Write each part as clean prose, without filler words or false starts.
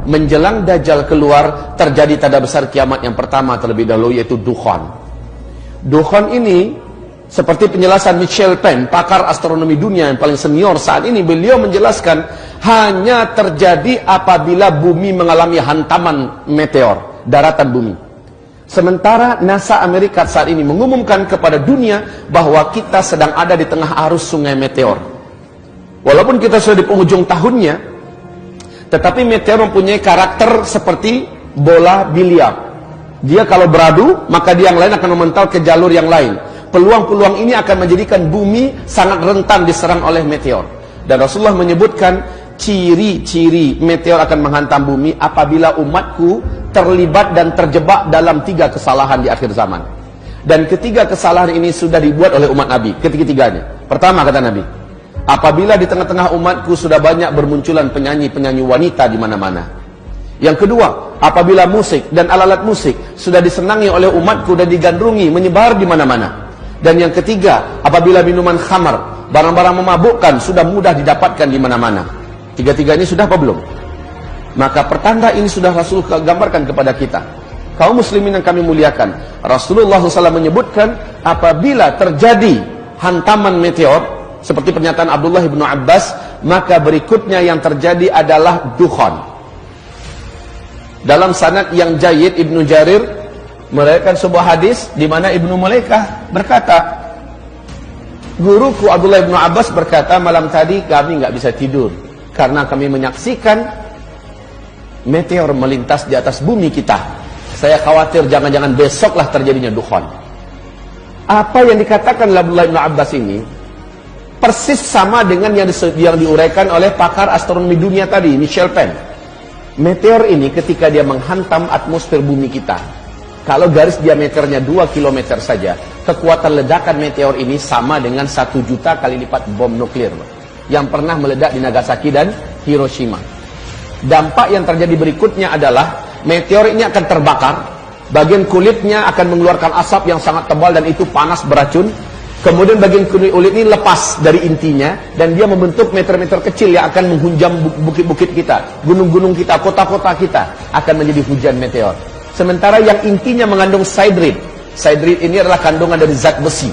menjelang Dajjal keluar, terjadi tanda besar kiamat yang pertama terlebih dahulu, yaitu dukhan. Dukhan ini, seperti penjelasan Michel Penn, pakar astronomi dunia yang paling senior saat ini, beliau menjelaskan hanya terjadi apabila bumi mengalami hantaman meteor, daratan bumi. Sementara NASA Amerika saat ini mengumumkan kepada dunia bahwa kita sedang ada di tengah arus sungai meteor. Walaupun kita sudah di penghujung tahunnya, tetapi meteor mempunyai karakter seperti bola biliar. Dia kalau beradu, maka dia yang lain akan memental ke jalur yang lain. Peluang-peluang ini akan menjadikan bumi sangat rentan diserang oleh meteor. Dan Rasulullah menyebutkan ciri-ciri meteor akan menghantam bumi apabila umatku terlibat dan terjebak dalam 3 kesalahan di akhir zaman. Dan ketiga kesalahan ini sudah dibuat oleh umat Nabi, ketiga-tiganya. Pertama, kata Nabi, apabila di tengah-tengah umatku sudah banyak bermunculan penyanyi-penyanyi wanita di mana-mana. Yang kedua, apabila musik dan alat-alat musik sudah disenangi oleh umatku dan digandrungi, menyebar di mana-mana. Dan yang ketiga, apabila minuman khamar, barang-barang memabukkan sudah mudah didapatkan di mana-mana. Tiga-tiga ini sudah apa belum? Maka pertanda ini sudah Rasul gambarkan kepada kita. Kaum muslimin yang kami muliakan, Rasulullah SAW menyebutkan apabila terjadi hantaman meteor, seperti pernyataan Abdullah bin Abbas, maka berikutnya yang terjadi adalah dukhan. Dalam sanad yang jayyid, Ibnu Jarir meriwayatkan sebuah hadis di mana Ibnu Mulaikah berkata, guruku Abdullah bin Abbas berkata, malam tadi kami nggak bisa tidur karena kami menyaksikan meteor melintas di atas bumi kita. Saya khawatir jangan-jangan besoklah terjadinya dukhan. Apa yang dikatakan Abdullah bin Abbas ini persis sama dengan yang diuraikan oleh pakar astronomi dunia tadi, Michel Penn. Meteor ini ketika dia menghantam atmosfer bumi kita, kalau garis diameternya 2 km saja, kekuatan ledakan meteor ini sama dengan 1 juta kali lipat bom nuklir yang pernah meledak di Nagasaki dan Hiroshima. Dampak yang terjadi berikutnya adalah meteor ini akan terbakar, bagian kulitnya akan mengeluarkan asap yang sangat tebal dan itu panas beracun. Kemudian bagian kulit ini lepas dari intinya dan dia membentuk meteor-meteor kecil yang akan menghunjam bukit-bukit kita, gunung-gunung kita, kota-kota kita akan menjadi hujan meteor. Sementara yang intinya mengandung sidrid. Sidrid ini adalah kandungan dari zat besi.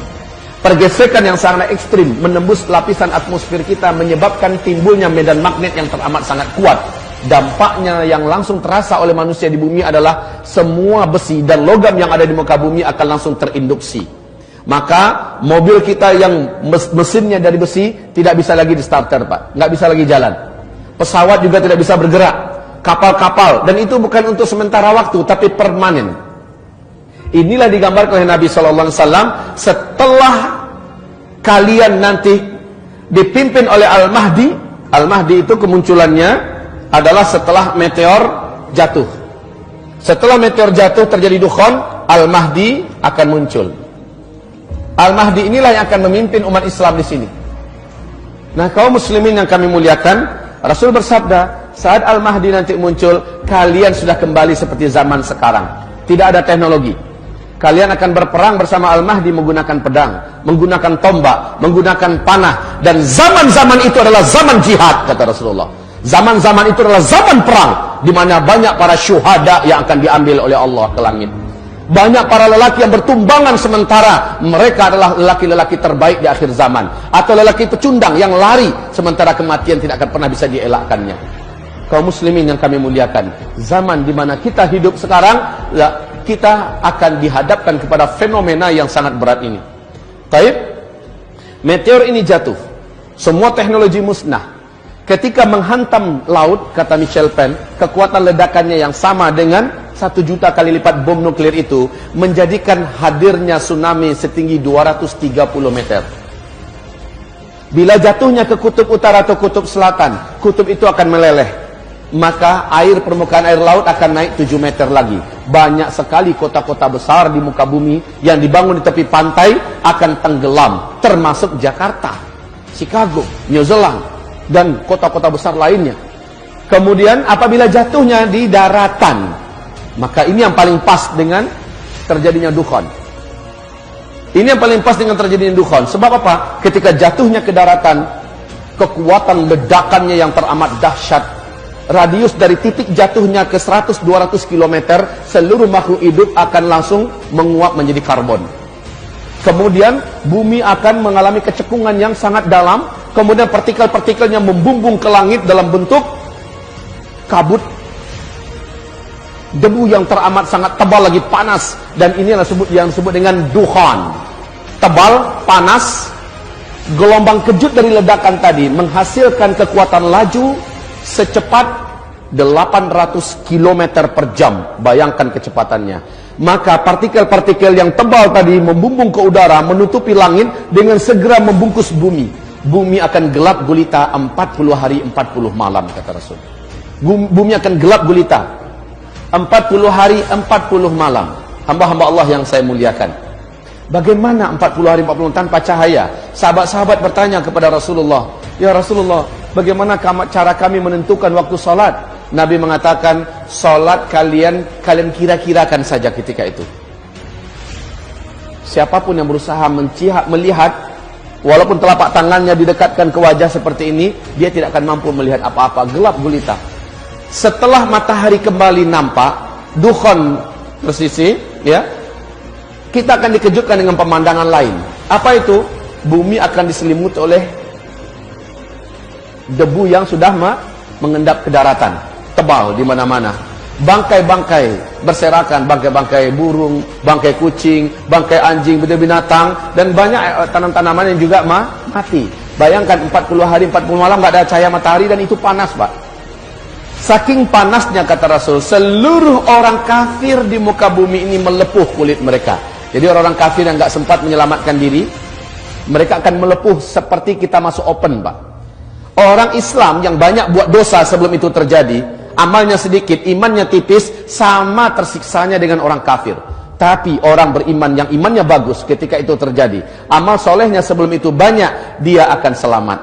Pergesekan yang sangat ekstrim menembus lapisan atmosfer kita menyebabkan timbulnya medan magnet yang teramat sangat kuat. Dampaknya yang langsung terasa oleh manusia di bumi adalah semua besi dan logam yang ada di muka bumi akan langsung terinduksi. Maka mobil kita yang mesinnya dari besi tidak bisa lagi di starter, Pak. Nggak bisa lagi jalan. Pesawat juga tidak bisa bergerak. Kapal-kapal. Dan itu bukan untuk sementara waktu, tapi permanen. Inilah digambarkan oleh Nabi SAW setelah kalian nanti dipimpin oleh Al-Mahdi. Al-Mahdi itu kemunculannya adalah setelah meteor jatuh. Setelah meteor jatuh terjadi dukhan, Al-Mahdi akan muncul. Al-Mahdi inilah yang akan memimpin umat Islam di sini. Nah, kaum muslimin yang kami muliakan, Rasul bersabda, saat Al-Mahdi nanti muncul, kalian sudah kembali seperti zaman sekarang. Tidak ada teknologi. Kalian akan berperang bersama Al-Mahdi menggunakan pedang, menggunakan tombak, menggunakan panah. Dan zaman-zaman itu adalah zaman jihad, kata Rasulullah. Zaman-zaman itu adalah zaman perang, di mana banyak para syuhada yang akan diambil oleh Allah ke langit. Banyak para lelaki yang bertumbangan sementara mereka adalah lelaki-lelaki terbaik di akhir zaman. Atau lelaki pecundang yang lari sementara kematian tidak akan pernah bisa dielakkannya. Kaum muslimin yang kami muliakan, zaman di mana kita hidup sekarang, kita akan dihadapkan kepada fenomena yang sangat berat ini. Baik, meteor ini jatuh, semua teknologi musnah. Ketika menghantam laut, kata Michel Penn, kekuatan ledakannya yang sama dengan 1 juta kali lipat bom nuklir itu menjadikan hadirnya tsunami setinggi 230 meter. Bila jatuhnya ke kutub utara atau kutub selatan, kutub itu akan meleleh. Maka permukaan air laut akan naik 7 meter lagi. Banyak sekali kota-kota besar di muka bumi yang dibangun di tepi pantai akan tenggelam, termasuk Jakarta, Chicago, New Zealand, dan kota-kota besar lainnya. Kemudian apabila jatuhnya di daratan, maka ini yang paling pas dengan terjadinya dukhan. Ini yang paling pas dengan terjadinya dukhan. Sebab apa? Ketika jatuhnya ke daratan, kekuatan ledakannya yang teramat dahsyat, radius dari titik jatuhnya ke 100-200 km, seluruh makhluk hidup akan langsung menguap menjadi karbon. Kemudian bumi akan mengalami kecekungan yang sangat dalam, kemudian partikel-partikelnya membumbung ke langit dalam bentuk kabut, debu yang teramat sangat tebal lagi panas, dan inilah yang disebut dengan dukhan. Tebal, panas, gelombang kejut dari ledakan tadi menghasilkan kekuatan laju secepat 800 km per jam. Bayangkan kecepatannya. Maka partikel-partikel yang tebal tadi membumbung ke udara, menutupi langit, dengan segera membungkus bumi. Bumi akan gelap gulita 40 hari 40 malam, kata Rasul. Bumi akan gelap gulita 40 hari 40 malam. Hamba-hamba Allah yang saya muliakan, bagaimana 40 hari 40 malam tanpa cahaya? Sahabat-sahabat bertanya kepada Rasulullah, ya Rasulullah, bagaimana cara kami menentukan waktu salat? Nabi mengatakan, salat kalian kira-kirakan saja ketika itu. Siapapun yang berusaha melihat, walaupun telapak tangannya didekatkan ke wajah seperti ini, dia tidak akan mampu melihat apa-apa, gelap gulita. Setelah matahari kembali nampak, dukhan tersisi, ya, kita akan dikejutkan dengan pemandangan lain. Apa itu? Bumi akan diselimuti oleh debu yang sudah mengendap ke daratan, tebal di mana-mana. Bangkai-bangkai berserakan, bangkai-bangkai burung, bangkai kucing, bangkai anjing, binatang, dan banyak tanam-tanaman yang juga mati. Bayangkan 40 hari 40 malam nggak ada cahaya matahari, dan itu panas, Pak. Saking panasnya, kata Rasul, seluruh orang kafir di muka bumi ini melepuh kulit mereka. Jadi orang-orang kafir yang nggak sempat menyelamatkan diri, mereka akan melepuh seperti kita masuk open, Pak. Orang Islam yang banyak buat dosa sebelum itu terjadi, amalnya sedikit, imannya tipis, sama tersiksanya dengan orang kafir. Tapi orang beriman yang imannya bagus, ketika itu terjadi, amal solehnya sebelum itu banyak, dia akan selamat.